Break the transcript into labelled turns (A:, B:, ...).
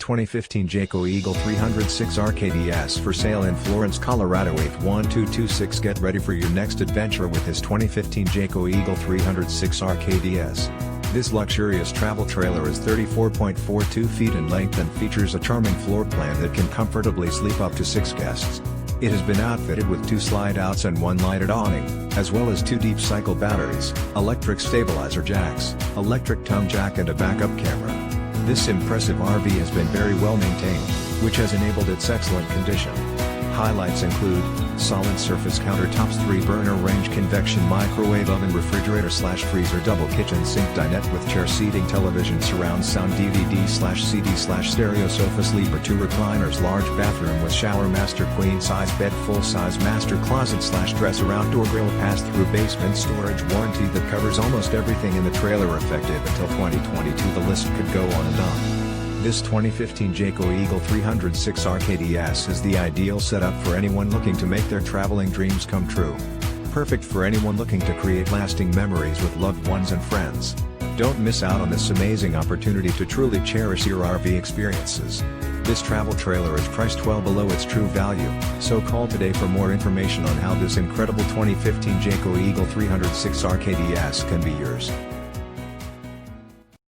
A: 2015 Jayco Eagle 306 RKDS for sale in Florence, Colorado 81226. Get ready for your next adventure with this 2015 Jayco Eagle 306 RKDS. This luxurious travel trailer is 34.42 feet in length and features a charming floor plan that can comfortably sleep up to 6 guests. It has been outfitted with 2 slide-outs and 1 lighted awning, as well as 2 deep cycle batteries, electric stabilizer jacks, electric tongue jack and a backup camera. This impressive RV has been very well maintained, which has enabled its excellent condition. Highlights include solid surface countertops, 3-burner range, convection microwave oven, refrigerator / FreezerDouble kitchen, SinkDinette with chair, SeatingTelevisionSurround, SoundDVD/CD/ StereoSofa, SleeperTwo, ReclinersLarge bathroom with ShowerMaster, queen size bed, full size master closet / DresserOutdoor, GrillPass through basement storage, warranty that covers almost everything in the trailer, effective until 2022. The list could go on and on. This 2015 Jayco Eagle 306 RKDS is the ideal setup for anyone looking to make their traveling dreams come true. Perfect for anyone looking to create lasting memories with loved ones and friends. Don't miss out on this amazing opportunity to truly cherish your RV experiences. This travel trailer is priced well below its true value, so call today for more information on how this incredible 2015 Jayco Eagle 306 RKDS can be yours.